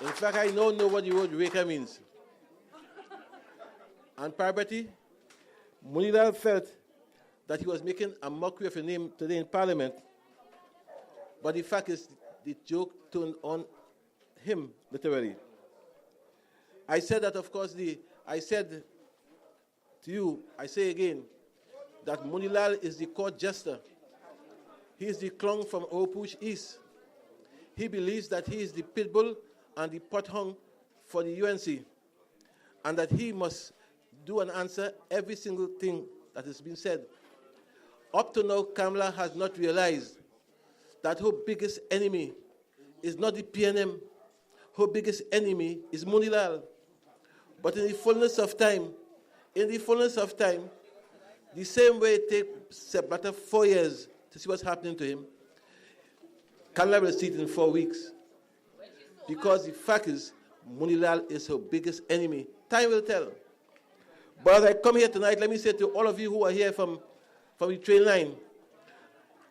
In fact, I now know what the word Reka means. And Parvati, Munilal felt that he was making a mockery of your name today in Parliament, but the fact is, the joke turned on him, literally. I said that, of course, I said to you, I say again, that Munilal is the court jester. He is the clown from Opush East. He believes that he is the pitbull and the pothung for the UNC, and that he must do and answer every single thing that has been said. Up to now, Kamala has not realized that her biggest enemy is not the PNM. Her biggest enemy is Munilal. But in the fullness of time, the same way it takes about 4 years to see what's happening to him, Kamala will see it in 4 weeks. Because the fact is, Munilal is her biggest enemy. Time will tell. But as I come here tonight, let me say to all of you who are here from the train line,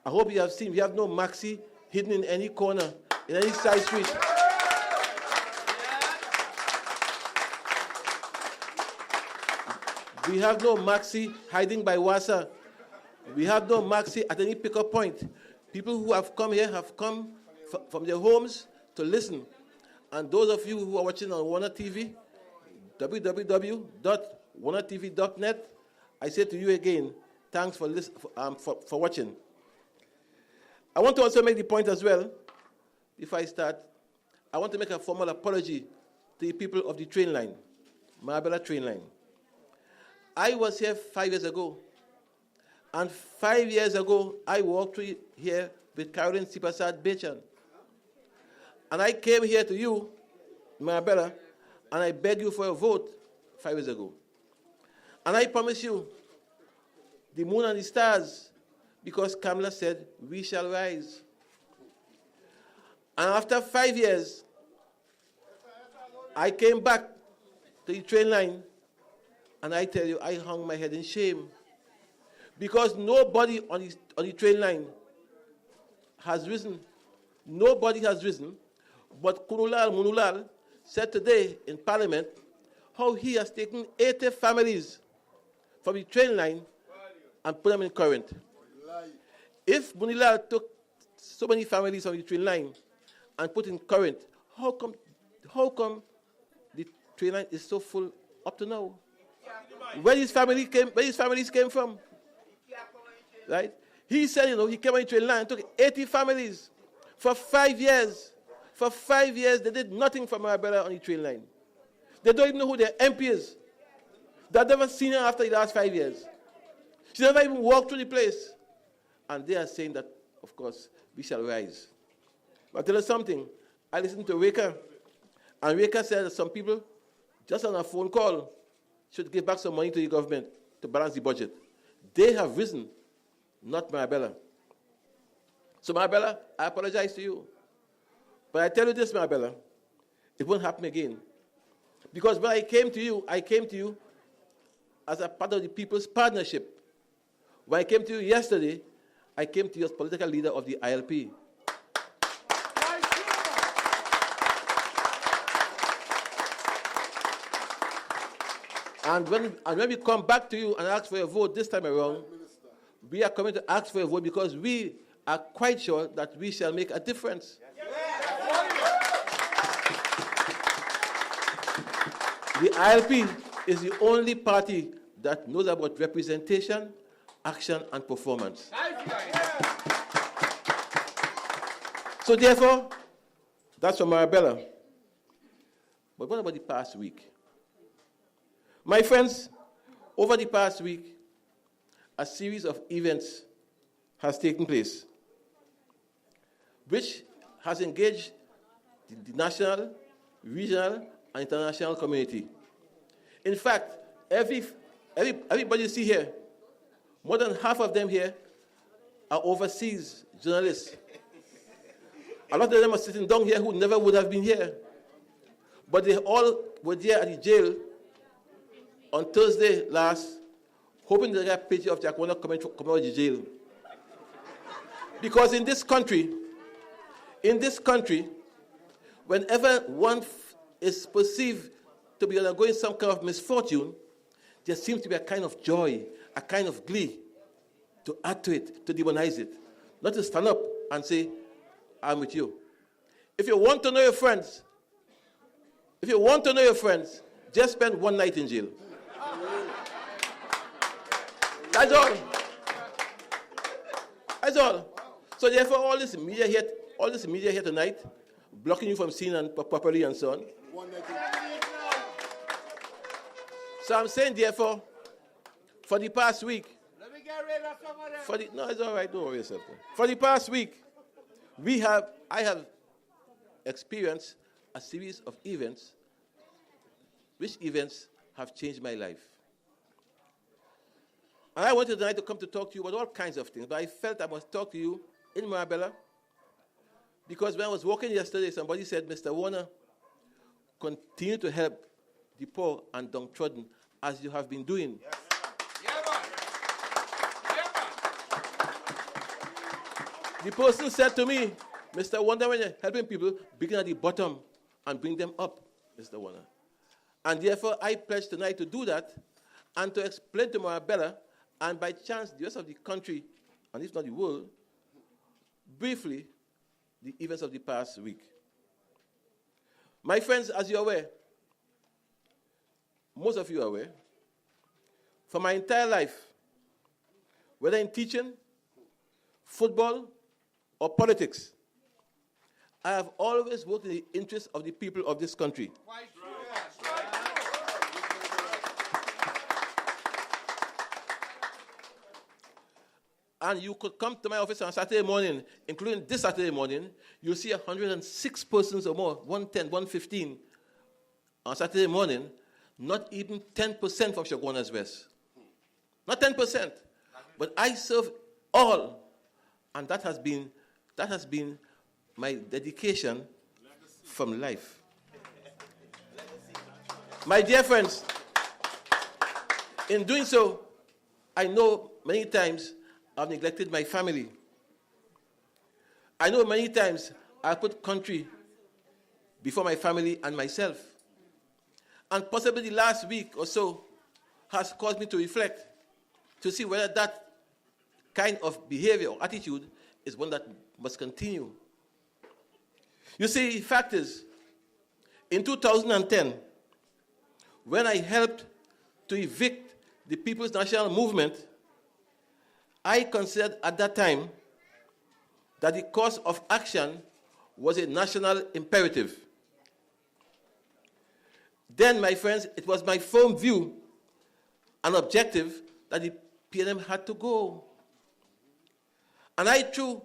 I hope you have seen, we have no maxi hidden in any corner, in any side street. We have no maxi hiding by Wasa. We have no maxi at any pickup point. People who have come here have come from their homes to listen. And those of you who are watching on Warner TV, www.warnertv.net, I say to you again, thanks for watching. I want to also make the point as well, before I start, I want to make a formal apology to the people of the train line, Marabella train line. I was here 5 years ago, and 5 years ago, I walked through here with Caroline Sipasad Bechan. And I came here to you, Marabella, and I begged you for a vote 5 years ago. And I promise you, the moon and the stars, because Kamala said, we shall rise. And after 5 years, I came back to the train line, and I tell you, I hung my head in shame. Because nobody on the train line has risen. Nobody has risen. But Munulal said today in Parliament how he has taken 80 families from the train line and put them in current. If Munulal took so many families from the train line and put in current, how come the train line is so full up to now? Where his families came from? Right? He said, he came on the train line and took 80 families for 5 years. For 5 years, they did nothing for Marabella on the train line. They don't even know who their MP is. They've never seen her after the last 5 years. She never even walked through the place. And they are saying that, of course, we shall rise. But I'll tell you something. I listened to Reka, and Reka said that some people, just on a phone call, should give back some money to the government to balance the budget. They have risen, not Marabella. So Marabella, I apologize to you. But I tell you this, Marabella, it won't happen again. Because when I came to you as a part of the People's Partnership. When I came to you yesterday, I came to you as political leader of the ILP. And when we come back to you and ask for a vote this time around, we are coming to ask for a vote because we are quite sure that we shall make a difference. The ILP is the only party that knows about representation, action, and performance. So therefore, that's for Marabella. But what about the past week? My friends, over the past week, a series of events has taken place, which has engaged the national, regional, and international community. In fact, everybody you see here, more than half of them here are overseas journalists. A lot of them are sitting down here who never would have been here. But they all were there at the jail on Thursday last, hoping to get a picture of Jackwana coming out of the jail. Because in this country, whenever one is perceived to be undergoing some kind of misfortune, there seems to be a kind of joy, a kind of glee to add to it, to demonize it. Not to stand up and say, I'm with you. If you want to know your friends, just spend one night in jail. That's all. That's all. So therefore, all this media here tonight, blocking you from seeing and properly and so on. So I'm saying, therefore, for the past week, no, it's all right, don't worry yourself. For the past week, I have experienced a series of events, which events have changed my life. And I wanted tonight to come to talk to you about all kinds of things, but I felt I must talk to you in Marabella, because when I was walking yesterday, somebody said, Mr. Warner, continue to help the poor and downtrodden as you have been doing. Yes. The person said to me, Mr. Warner, when you're helping people, begin at the bottom and bring them up, Mr. Warner. And therefore, I pledge tonight to do that and to explain to Marabella, and by chance, the rest of the country, and if not the world, briefly, the events of the past week. My friends, as you're aware, most of you are aware, for my entire life, whether in teaching, football, or politics, I have always worked in the interest of the people of this country. And you could come to my office on Saturday morning, including this Saturday morning, you'll see 106 persons or more, 110, 115, on Saturday morning, not even 10% from Chaguanas West. Not 10%. But I serve all. And that has been my dedication from life. My dear friends, in doing so, I know many times I've neglected my family. I know many times I put country before my family and myself. And possibly the last week or so has caused me to reflect, to see whether that kind of behavior or attitude is one that must continue. You see, the fact is, in 2010, when I helped to evict the People's National Movement, I considered at that time that the course of action was a national imperative. Then, my friends, it was my firm view and objective that the PNM had to go. And I threw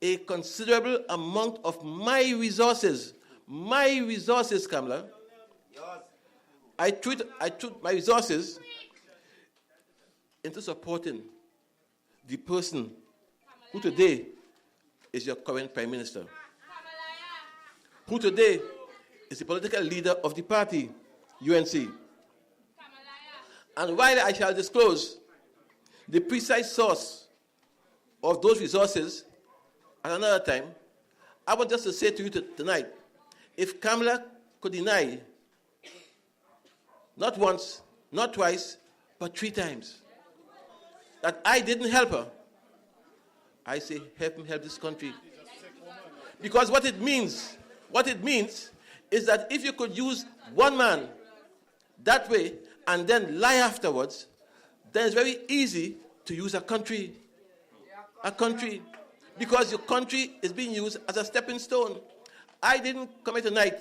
a considerable amount of my resources, Kamala. I threw my resources into supporting the person who today is your current Prime Minister, who today is the political leader of the party, UNC. And while I shall disclose the precise source of those resources at another time, I want just to say to you tonight, if Kamala could deny, not once, not twice, but 3 times, that I didn't help her, I say, help me help this country. Because what it means is that if you could use one man that way and then lie afterwards, then it's very easy to use a country. A country. Because your country is being used as a stepping stone. I didn't come here tonight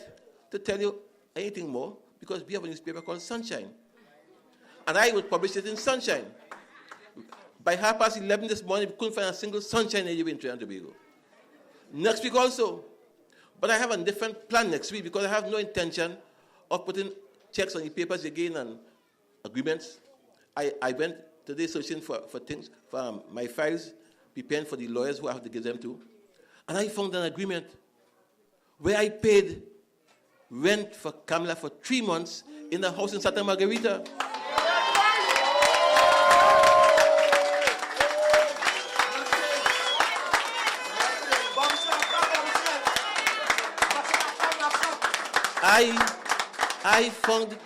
to tell you anything more because we have a newspaper called Sunshine. And I would publish it in Sunshine. By 11:30 this morning, we couldn't find a single Sunshine anywhere in Trinidad and Tobago. Next week also. But I have a different plan next week because I have no intention of putting checks on the papers again and agreements. I went today searching for things, for my files, preparing for the lawyers who I have to give them to. And I found an agreement where I paid rent for Kamala for 3 months in a house in Santa Margarita. I found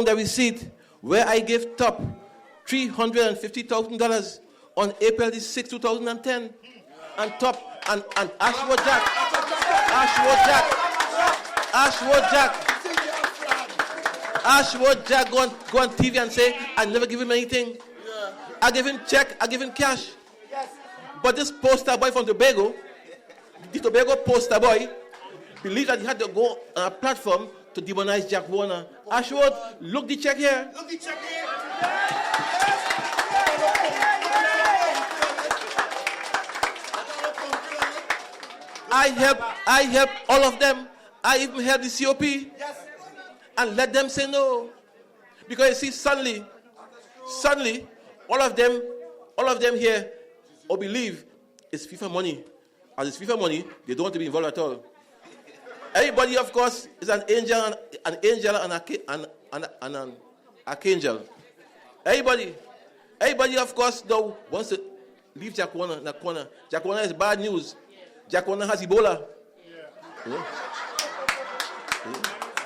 the receipt where I gave top $350,000 on April the 6th, 2010. And top and Ashwood Jack go on TV and say, I never give him anything. Yeah. I give him check, I give him cash. Yes. But this poster boy from Tobago, the Tobago poster boy, believed that he had to go on a platform to demonize Jack Warner. Ashwood, look the check here. Look the check here. I help all of them. I even help the COP. Yes. And let them say no. Because you see, suddenly, all of them here or believe it's FIFA money. As it's FIFA money, they don't want to be involved at all. Everybody, of course, is an angel and an archangel. Everybody, of course, though, wants to leave Jack Warner in the corner. Jack Warner is bad news. Jack Warner has Ebola. Yeah.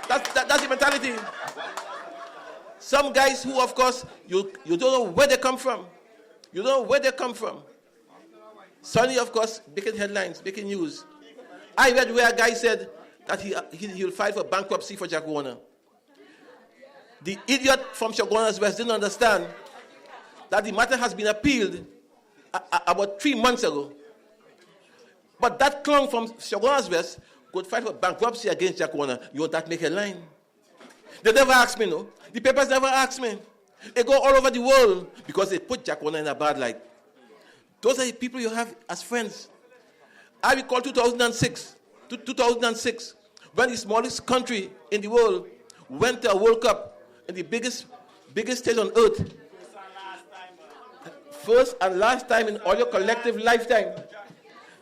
That's the mentality. Some guys who, of course, you don't know where they come from. You don't know where they come from. Suddenly, of course, making headlines, making news. I read where a guy said that he'll file for bankruptcy for Jack Warner. The idiot from Shogunas West didn't understand that the matter has been appealed about 3 months ago. But that clown from Shogunas West could file for bankruptcy against Jack Warner. You want that make a line? They never asked me, no. The papers never asked me. They go all over the world because they put Jack Warner in a bad light. Those are the people you have as friends. I recall 2006, when the smallest country in the world went to a World Cup in the biggest stage on earth. First and last time in all your collective lifetime.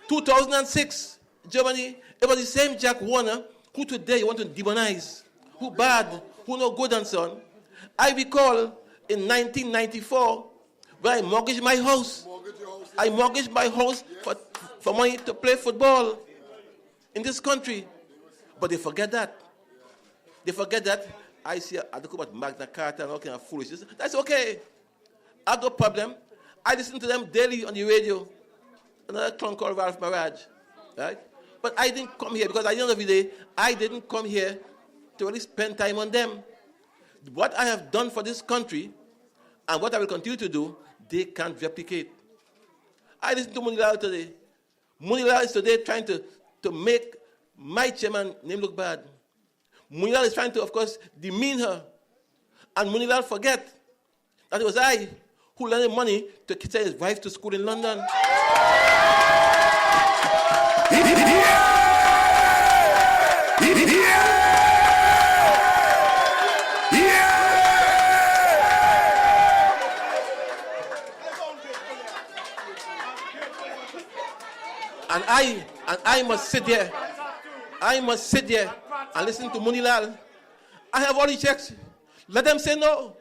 2006, Germany, it was the same Jack Warner who today you want to demonize, who bad, who no good and so on. I recall in 1994 when I mortgaged my house. I mortgaged my house for money to play football in this country. But they forget that. I see I talk about Magna Carta and all kind of foolishness. That's okay. I have no problem. I listen to them daily on the radio. Another clown called Ralph Maraj, right? But I didn't come here because at the end of the day, I didn't come here to really spend time on them. What I have done for this country and what I will continue to do, they can't replicate. I listened to Munilal today. Munilal is today trying to make my chairman name look bad. Munilal is trying to, of course, demean her. And Munilal forget that it was I who lent money to send his wife to school in London. And I must sit there. And listen to Munilal. I have all the checks. Let them say no.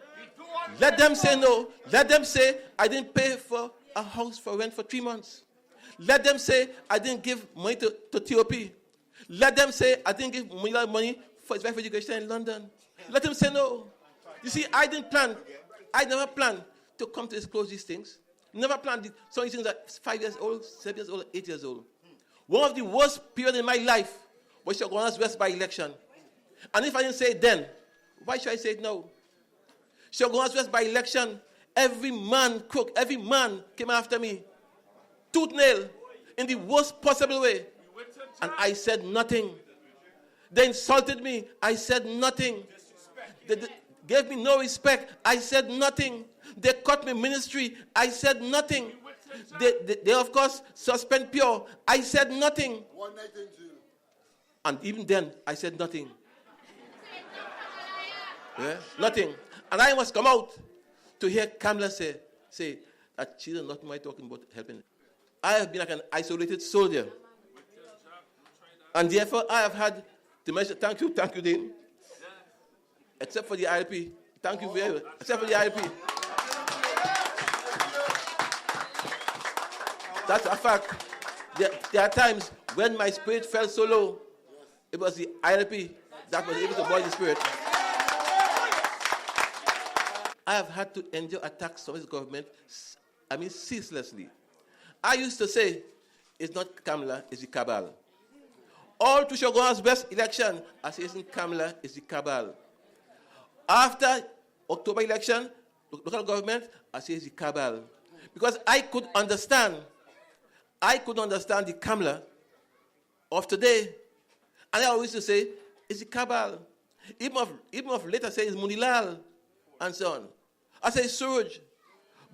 Let them say no. Let them say I didn't pay for a house for rent for 3 months. Let them say I didn't give money to TOP. Let them say I didn't give Munilal money for his wife education in London. Let them say no. You see, I never planned to come to disclose these things. Never planned. Some of these things are 5 years old, 7 years old, 8 years old. One of the worst periods in my life was Shogunas West by election. And if I didn't say it then, why should I say it now? Shogunas West by election, every man came after me. Tooth nail, in the worst possible way. And I said nothing. They insulted me. I said nothing. They gave me no respect. I said nothing. They cut me ministry. I said nothing. They of course, suspend Pure. I said nothing. One night in jail. And even then, I said nothing. Yeah? Nothing. And I must come out to hear Kamala say that she does not mind talking about helping. I have been like an isolated soldier. And therefore, I have had to mention, thank you, Dean. Except for the ILP. Thank you very much. Except for the ILP. That's a fact. There are times when my spirit felt so low. It was the ILP that was able to boil the spirit. I have had to endure attacks from this government, ceaselessly. I used to say, it's not Kamala, it's the cabal. All to Shogun's best election, I say, isn't Kamala, it's the cabal. After October election, local government, I say, it's the cabal. Because I could understand the Kamala of today. And I always used to say, it's the cabal. Even of later say it's Munilal, and so on. I say Suraj.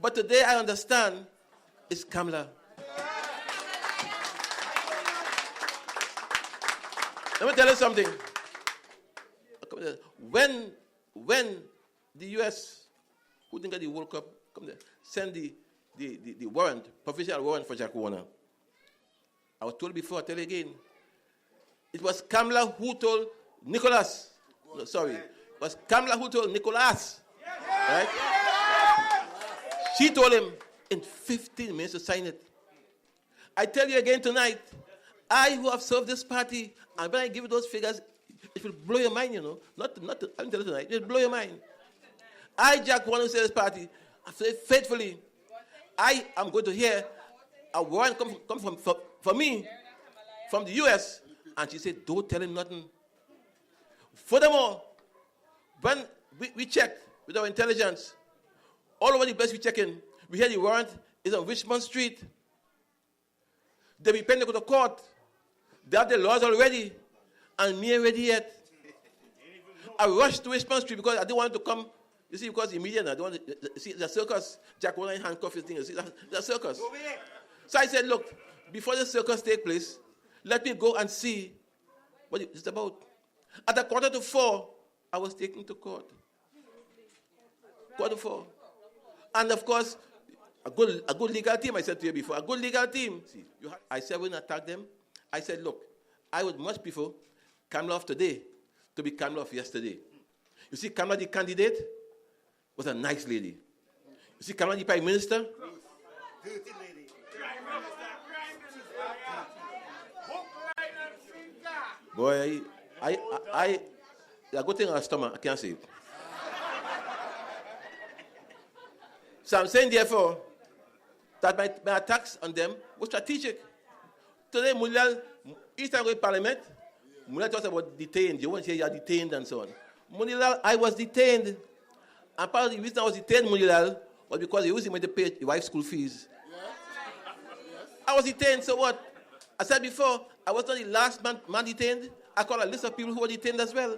But today I understand it's Kamala. Let me tell you something. When the U.S., who didn't get the World Cup, send the warrant, provisional warrant for Jack Warner, I was told before, I tell you again, it was Kamala who told Nicholas, it was Kamala who told Nicholas, right? She told him in 15 minutes to sign it. I tell you again tonight, I who have served this party, and when I give you those figures, it will blow your mind, Not I'm telling you tonight, it will blow your mind. I, Jack Warner, who served this party, I say faithfully, I am going to hear a warrant come for me from the U.S., and she said, don't tell him nothing. Furthermore, when we checked with our intelligence, all over the place we check in, we hear the warrant is on Richmond Street. They be pending to go to court. They have the laws already, and me ain't ready yet. I rushed to Richmond Street because I didn't want to come. You see, because the media now, they want to see the circus. Jack Warner in handcuffs, his thing. You see, the circus. So I said, look, before the circus take place, let me go and see what it's about. At 3:45, I was taken to court. 3:45. And of course, a good legal team, I said to you before, a good legal team. I said, when I attack them, I said, look, I would much prefer Kamala of today to be Kamala of yesterday. You see, Kamala, the candidate, was a nice lady. You see, Kamala, the prime minister, dirty lady. Boy, I good thing on my stomach, I can't say it. So I'm saying, therefore, that my attacks on them was strategic. Today, Mulal, each time we go to Parliament, Mulal talks about detained. You won't hear you're detained and so on. Mulal, I was detained. And part of the reason I was detained, Mulal, was because he used me to pay your wife's school fees. I was detained, so what? I said before, I was not the last man detained. I call a list of people who were detained as well.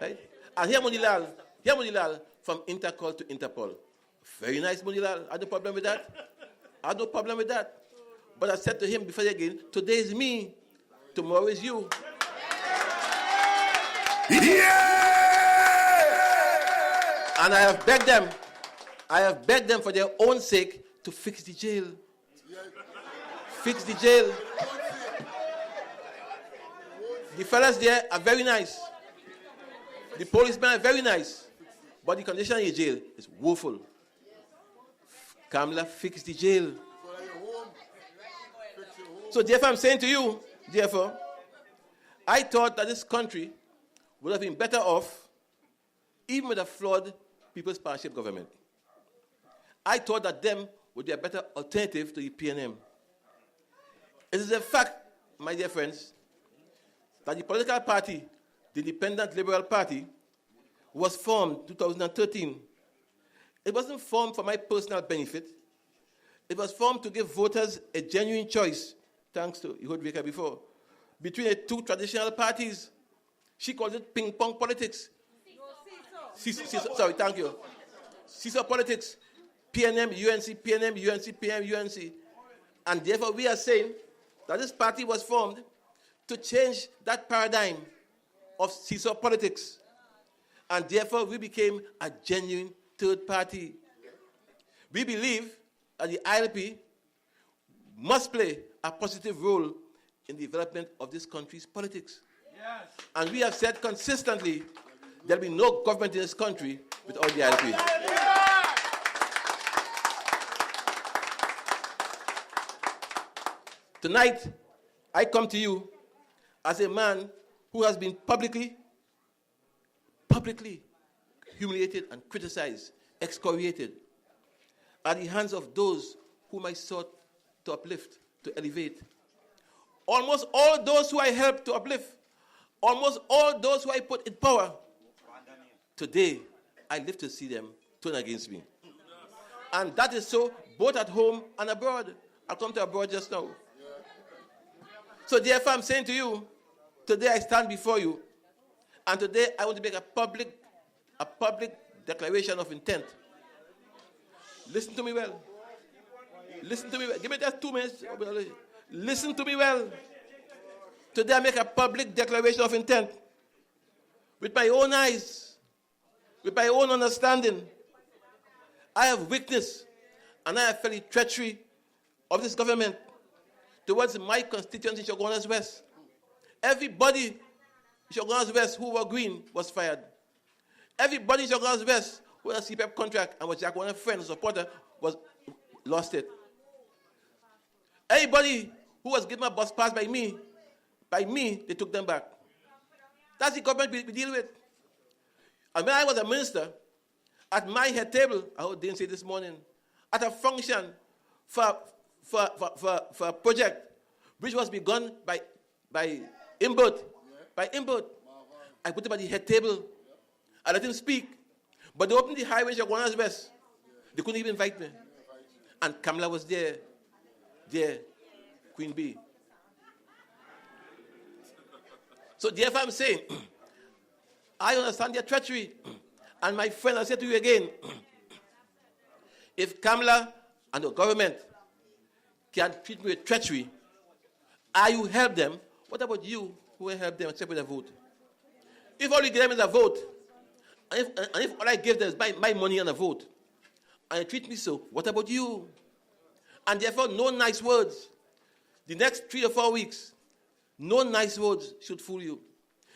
Right? And here Munilal, from Interpol to Interpol. Very nice, Munilal. I had no problem with that. But I said to him before again, today is me, tomorrow is you. Yeah! And I have begged them for their own sake to fix the jail. Fix the jail. The fellas there are very nice. The policemen are very nice. But the condition in the jail is woeful. Kamala, fix the jail. So therefore I'm saying to you, I thought that this country would have been better off even with a flawed People's Partnership government. I thought that them would be a better alternative to the PNM. It is a fact, my dear friends, that the political party, the Independent Liberal Party, was formed in 2013. It wasn't formed for my personal benefit. It was formed to give voters a genuine choice, thanks to Ehud Baker before, between the two traditional parties. She called it ping-pong politics. Thank you. Seesaw politics. PNM, UNC, PNM, UNC, PNM, UNC. And therefore we are saying that this party was formed to change that paradigm of seesaw politics. And therefore we became a genuine third party. We believe that the ILP must play a positive role in the development of this country's politics. Yes. And we have said consistently there will be no government in this country without the ILP. Tonight, I come to you as a man who has been publicly humiliated and criticized, excoriated at the hands of those whom I sought to uplift, to elevate. Almost all those who I helped to uplift, almost all those who I put in power, today I live to see them turn against me. And that is so both at home and abroad. I'll come to abroad just now. So therefore I'm saying to you, today I stand before you, and today I want to make a public declaration of intent. Listen to me well. Listen to me well. Give me just 2 minutes. Listen to me well. Today I make a public declaration of intent. With my own eyes, with my own understanding, I have witnessed and I have felt the treachery of this government towards my constituents in Shogunas West. Everybody in Shogunas West who were green was fired. Everybody in Shogunas West who had a CPEP contract and was Jack one friend, supporter, lost it. Everybody who was given a bus pass by me, they took them back. That's the government we deal with. And when I was a minister, at my head table, I didn't say this morning, at a function for a project which was begun by Imbert. I put him at the head table. I let him speak. But they opened the highway in Shogunas West. They couldn't even invite me. And Kamala was there, Queen Bee. So therefore I'm saying, I understand their treachery. And my friend, I'll say to you again, if Kamala and the government can treat me with treachery, I will help them. What about you who will help them except with a vote? If all you give them is a vote, and if all I give them is my money and a vote, and you treat me so, what about you? And therefore, no nice words. The next 3 or 4 weeks, no nice words should fool you.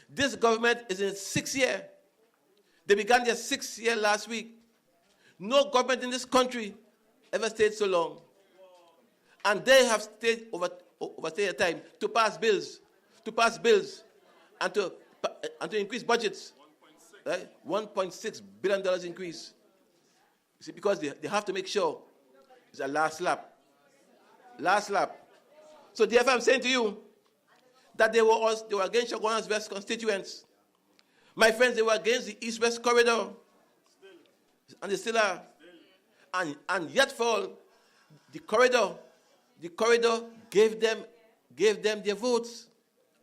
This government is in its 6th year. They began their 6th year last week. No government in this country ever stayed so long. And they have stayed overstayed their time to pass bills, and to increase budgets. Right? $1.6 billion increase. You see, because they have to make sure it's a last lap. So therefore I'm saying to you that they were against Shogunas West constituents. My friends, they were against the East-West corridor. And they still are. And yet for all, the corridor gave them their votes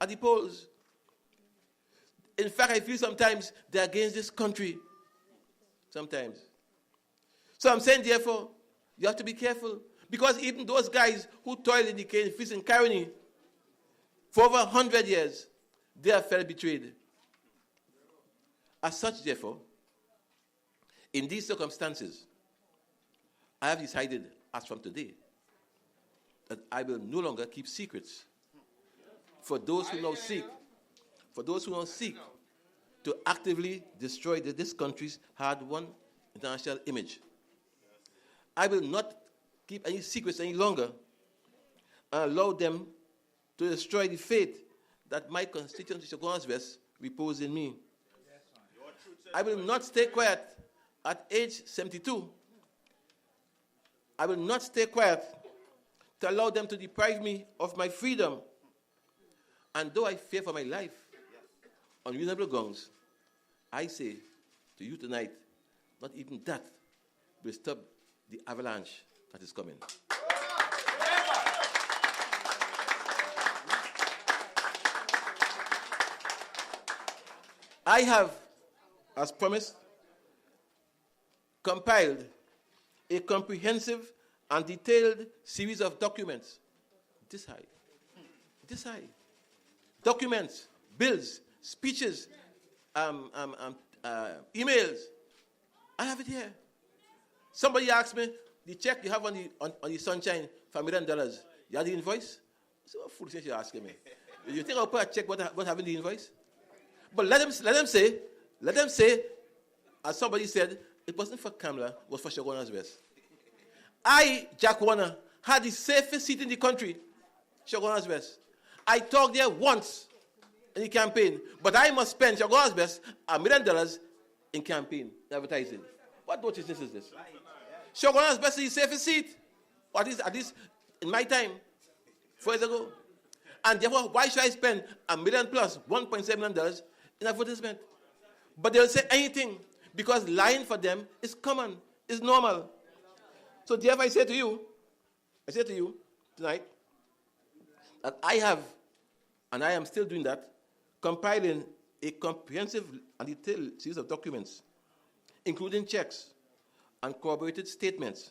at the polls. In fact, I feel sometimes they're against this country. Sometimes. So I'm saying, therefore, you have to be careful. Because even those guys who toiled in the cane, feast and tyranny for over 100 years, they have felt betrayed. As such, therefore, in these circumstances, I have decided, as from today, that I will no longer keep secrets for those who now seek to actively destroy this country's hard-won international image. I will not keep any secrets any longer and allow them to destroy the faith that my constituents in Shogunas West repose in me. I will not stay quiet at age 72. I will not stay quiet to allow them to deprive me of my freedom. And though I fear for my life on reasonable grounds, I say to you tonight, not even that will stop the avalanche that is coming. I have, as promised, compiled a comprehensive and detailed series of documents, this high. Documents, bills, speeches, emails. I have it here. Somebody asked me, the check you have on the Sunshine for $1 million, you have the invoice? So what foolishness you're asking me? You think I'll put a check without having the invoice? But let them say, as somebody said, it wasn't for Kamala, it was for Shogunas West. I, Jack Warner, had the safest seat in the country, Shogunas West. I talked there once in the campaign, but I must spend, shall God's best, $1 million in campaign, advertising. What nonsense is this? Shall God's best is safe seat. Or at least in my time, 4 years ago. And therefore, why should I spend $1 million plus $1.7 million in advertisement? But they'll say anything because lying for them is common, is normal. So therefore, I say to you tonight that I have, and I am still doing that, compiling a comprehensive and detailed series of documents, including checks and corroborated statements.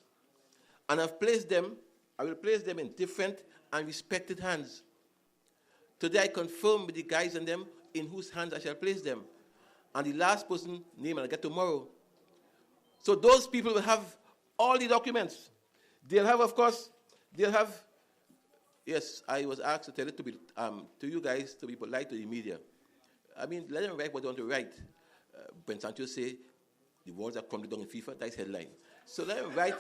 And I will place them in different and respected hands. Today I confirm with the guys and them in whose hands I shall place them. And the last person name I'll get tomorrow. So those people will have all the documents. They'll have, yes, I was asked to tell it to you guys to be polite to the media. I mean, let them write what they want to write. Ben Sancho say, the walls are crumbling down in FIFA, that's headline. So let them write,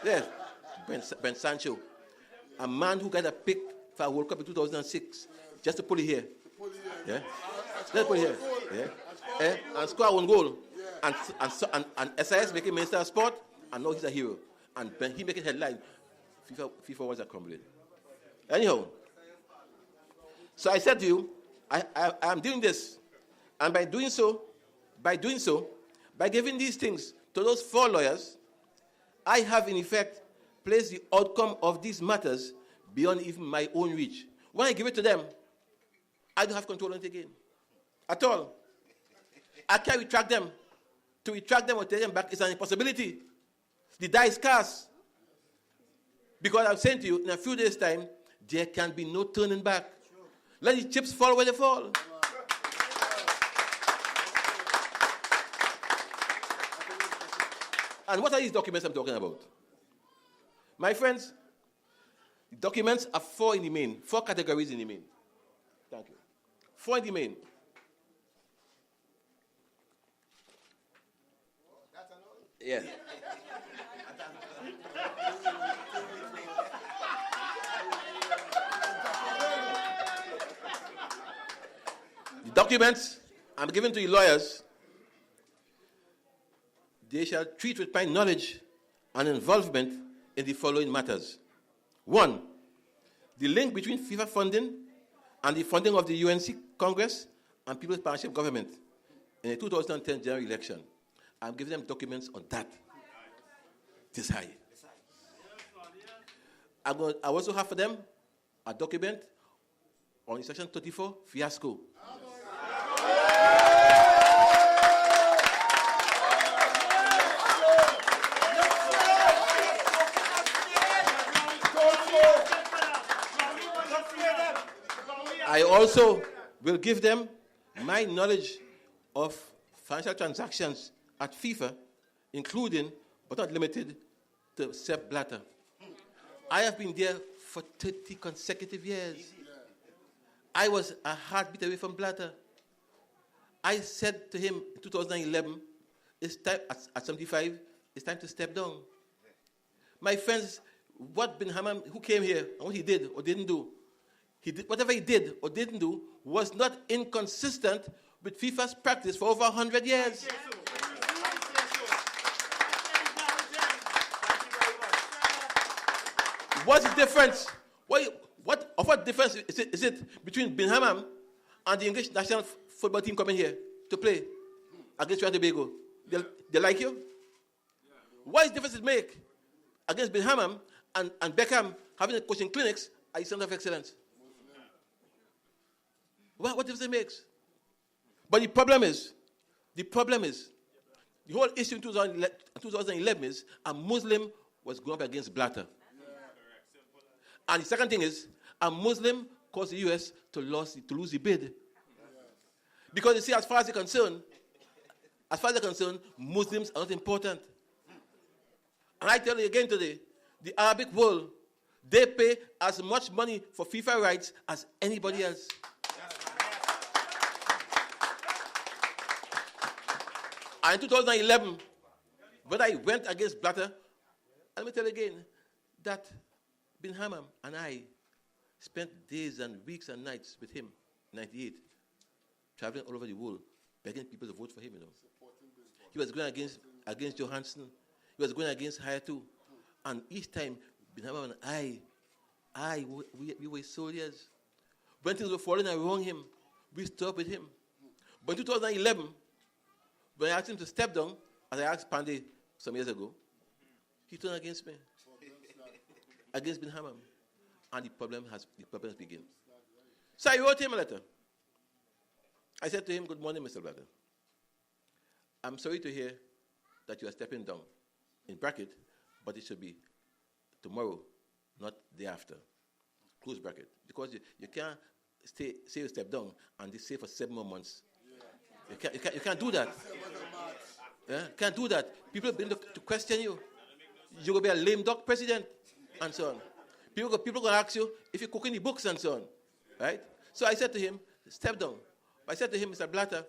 yes, Ben Sancho, a man who got a pick for a World Cup in 2006, just to pull it here. Yeah? Let's put it here. Yeah? And score one goal. And SIS making Minister of Sport, and now he's a hero. And when he making headline, FIFA walls are crumbling. Anyhow, so I said to you, I am doing this. And by doing so, by giving these things to those 4 lawyers, I have in effect placed the outcome of these matters beyond even my own reach. When I give it to them, I don't have control on it again. At all. I can't retract them. To retract them or take them back is an impossibility. The die is cast. Because I'm saying to you, in a few days' time, there can be no turning back. Let the chips fall where they fall. And what are these documents I'm talking about? My friends, the documents are 4 in the main, 4 categories in the main. Thank you. 4 in the main. Yeah. The documents I'm giving to the lawyers, they shall treat with my knowledge and involvement in the following matters. 1, the link between FIFA funding and the funding of the UNC Congress and People's Partnership Government in the 2010 general election. I'm giving them documents on that. This high. I also have for them a document on the Section 34 fiasco. I also will give them my knowledge of financial transactions at FIFA, including, but not limited, to Sepp Blatter. I have been there for 30 consecutive years. I was a heartbeat away from Blatter. I said to him in 2011, it's time, at 75, it's time to step down. My friends, what Bin Hammam, who came here, and what he did or didn't do, whatever he did or didn't do was not inconsistent with FIFA's practice for over 100 years. What's the difference? What difference is it between Bin Hammam and the English national football team coming here to play against Trinidad and Tobago? They like you? What difference does it make against Bin Hammam and Beckham having a coaching clinics at the Center of Excellence? What difference it makes? But the problem is, the whole issue in 2011 is a Muslim was going up against Blatter. And the second thing is, a Muslim caused the U.S. to lose the bid. Because you see, as far as they're concerned, Muslims are not important. And I tell you again today, the Arabic world, they pay as much money for FIFA rights as anybody else. And in 2011, when I went against Blatter, let me tell you again, that Bin Hammam and I spent days and weeks and nights with him in 98 traveling all over the world, begging people to vote for him, He was going against Johansson. He was going against Hayatu. And each time, Binhama and we were soldiers. When things were falling around him, we stood with him. But in 2011, when I asked him to step down, as I asked Pandey some years ago, he turned against me, against Bin Hammam, and the problem has begun. So I wrote him a letter. I said to him, "Good morning, Mr. Blatter. I'm sorry to hear that you are stepping down, in bracket, but it should be tomorrow, not day after, close bracket, because you can't say you step down and stay for 7 more months. You can't do that. Yeah? You can't do that. People begin to question you. You're going to be a lame duck president, and so on. People going to ask you if you cook any books, and so on. Right? So I said to him, step down. I said to him, Mr. Blatter,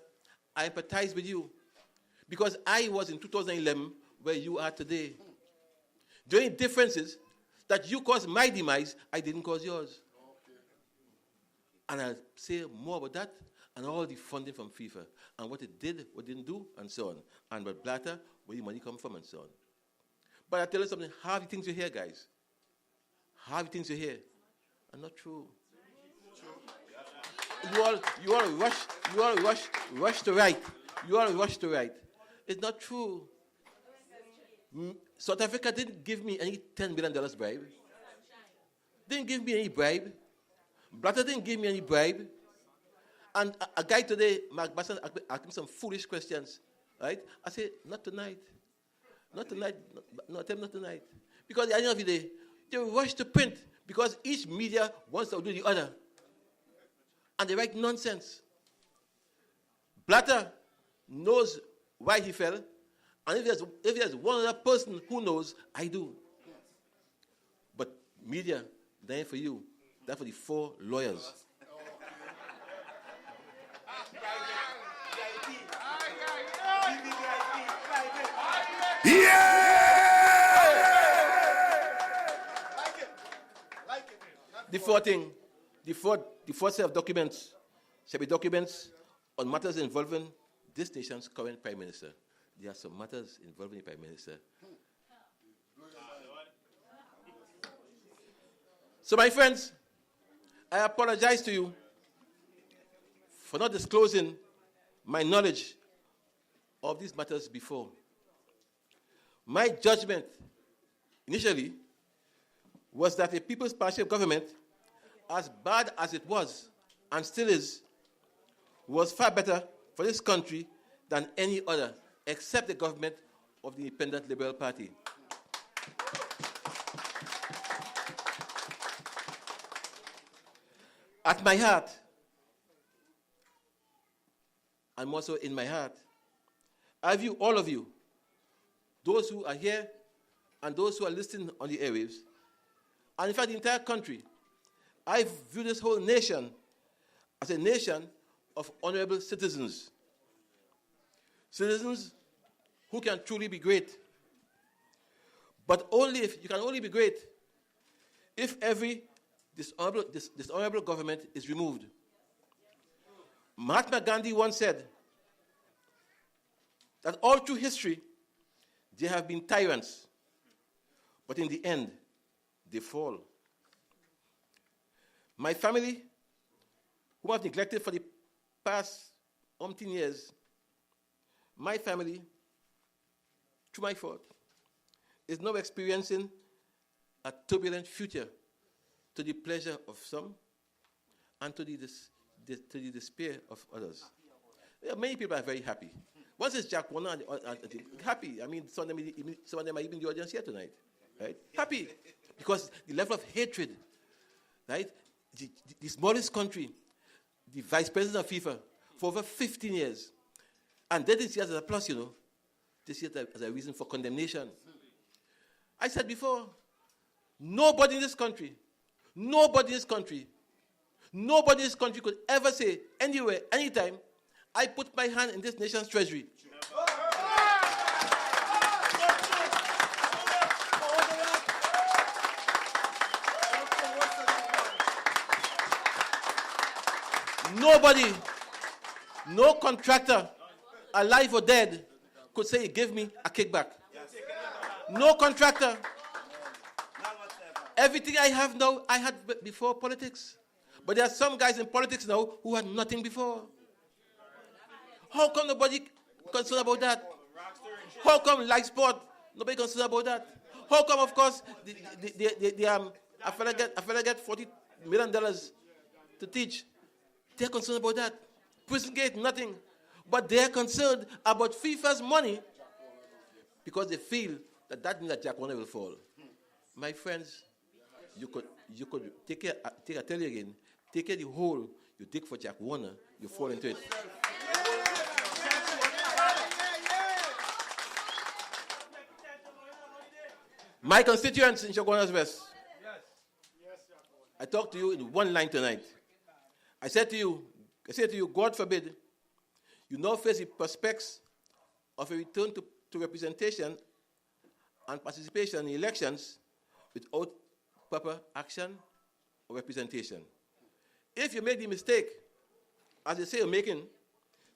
I empathize with you, because I was in 2011 where you are today. The only difference is that you caused my demise, I didn't cause yours. And I'll say more about that and all the funding from FIFA and what it did, what it didn't do, and so on. And with Blatter, where the money come from, and so on. But I tell you something, half the things you hear, guys, half the things you hear are not true. You all rush to write. You all rush to write. It's not true. South Africa didn't give me any $10 million bribe. Didn't give me any bribe. Blatter didn't give me any bribe. And a guy today, Mark Basson, asked me some foolish questions. Right? I said, not tonight. Not tonight. Not tonight. Because at the end of the day, they rush to print because each media wants to do the other. And they write nonsense. Blatter knows why he fell. And if there's one other person who knows, I do. But media, that ain't for you. That's for the 4 lawyers. Yeah! The fourth set of documents shall be documents on matters involving this nation's current Prime Minister. There are some matters involving the Prime Minister. So, my friends, I apologize to you for not disclosing my knowledge of these matters before. My judgment, initially, was that a People's Partnership government, as bad as it was, and still is, was far better for this country than any other, except the government of the Independent Liberal Party. At my heart, and more so in my heart, I view all of you, those who are here and those who are listening on the airwaves, and in fact the entire country, I view this whole nation as a nation of honorable citizens. Citizens who can truly be great. But you can only be great if every dishonorable government is removed. Mahatma Gandhi once said that all through history, there have been tyrants, but in the end, they fall. My family, whom I've neglected for the past umpteen years, my family, through my fault, is now experiencing a turbulent future to the pleasure of some and to the despair of others. Many people are very happy. Once it's Jack Warner, happy. I mean, some of them are even in the audience here tonight. Right? Happy. Because the level of hatred, right? The smallest country, the vice president of FIFA, for over 15 years. And they didn't see us as a plus, They see it as a reason for condemnation. I said before, nobody in this country could ever say, anywhere, anytime, I put my hand in this nation's treasury. No contractor, alive or dead, could say, give me a kickback. No contractor. Everything I have now, I had before politics. But there are some guys in politics now who had nothing before. How come nobody concerned about that? How come like sport, nobody concerned about that? How come, of course, a fella get $40 million to teach? They're concerned about that. Prison gate, nothing. But they're concerned about FIFA's money because they feel that means that Jack Warner will fall. My friends, you could I tell you again, take the hole you dig for Jack Warner, you fall into it. My constituents in Chaguanas West, I talked to you in one line tonight. I said to you, God forbid, you now face the prospects of a return to representation and participation in elections without proper action or representation. If you make the mistake, as they say you're making,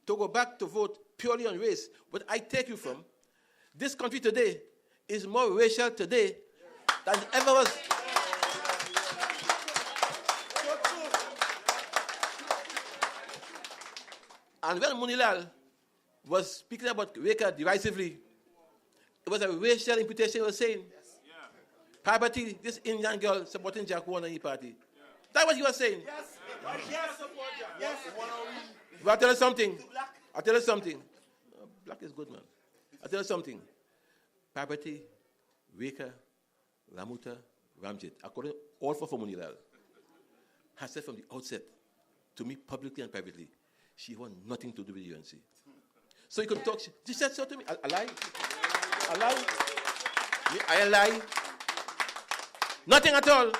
to go back to vote purely on race, what I take you from, this country today is more racial today than it ever was. And when Munilal was speaking about Reka derisively, it was a racial imputation he was saying. Yes. Yeah. Parvati, this Indian girl supporting Jack Warner in the party. Yeah. That's what he was saying. Yes. Yes. Yes. But I'll tell you something. Black is good, man. I'll tell you something. Parvati, Reka, Ramuta, Ramjit, according all four for Munilal, has said from the outset, to me publicly and privately, she wants nothing to do with the UNC. So you could talk. She said so to me. I lie. I lie. Nothing at all. And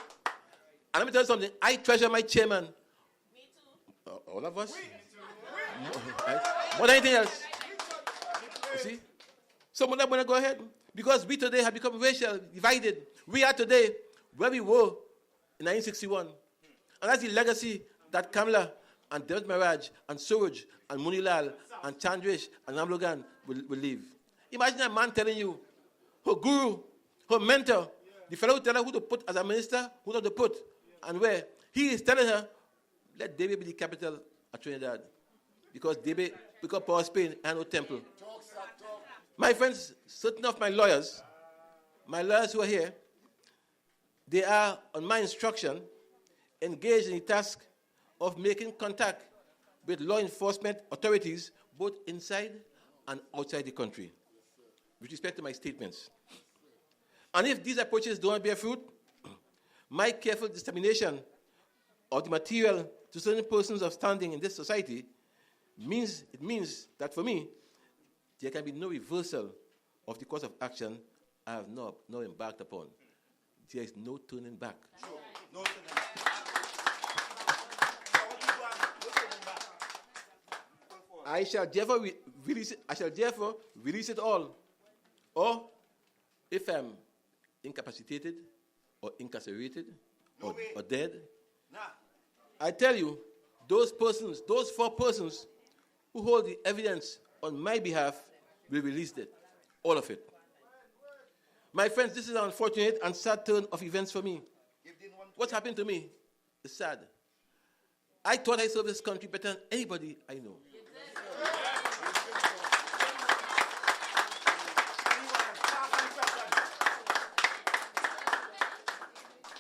let me tell you something. I treasure my chairman. Me too. All of us. More than anything else. You see? So I'm going to go ahead. Because we today have become racial, divided. We are today where we were in 1961. And that's the legacy that Kamla and David Maraj and Suraj and Munilal and Chandrish and Namlogan will leave. Imagine a man telling you, her guru, her mentor, the fellow who tell her who to put as a minister, who not to put, and where. He is telling her, let Debe be the capital of Trinidad. Because Debe, because Power Spain and no temple. My friends, certain of my lawyers who are here, they are, on my instruction, engaged in the task of making contact with law enforcement authorities both inside and outside the country with respect to my statements. And if these approaches don't bear fruit, my careful dissemination of the material to certain persons of standing in this society means that for me, there can be no reversal of the course of action I have now embarked upon. There is no turning back. Sure. No turning back. I shall therefore release it all. Or if I'm incapacitated or incarcerated or dead, I tell you, those four persons who hold the evidence on my behalf will release it. All of it. My friends, this is an unfortunate and sad turn of events for me. What's happened to me is sad. I thought I served this country better than anybody I know.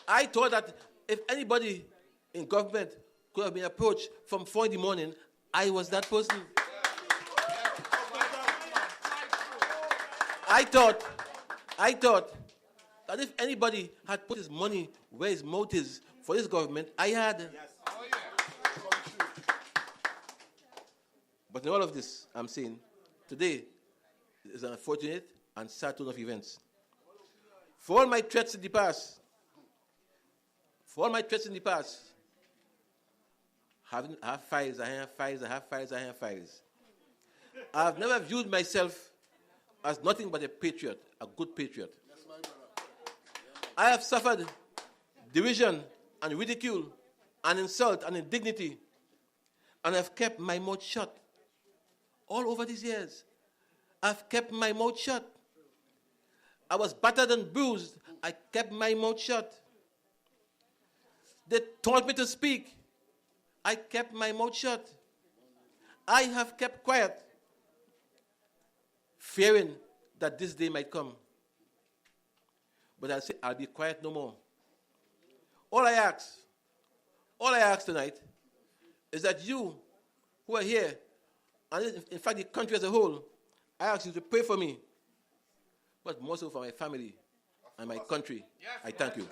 I thought that if anybody in government could have been approached from 4 in the morning, I was that person. I thought that if anybody had put his money where his mouth is for this government, I had. Yes. Oh, yeah. But in all of this, I'm saying, today is an unfortunate and sad turn of events. For all my threats in the past, I have files. I have never viewed myself as nothing but a patriot, a good patriot. I have suffered derision and ridicule and insult and indignity, and have kept my mouth shut All over these years, I've kept my mouth shut. I was battered and bruised. I kept my mouth shut. They told me to speak. I kept my mouth shut. I have kept quiet, fearing that this day might come. But I say, I'll be quiet no more. All I ask tonight is that you who are here, and in fact the country as a whole, I ask you to pray for me, but more so for my family and my country. I thank you.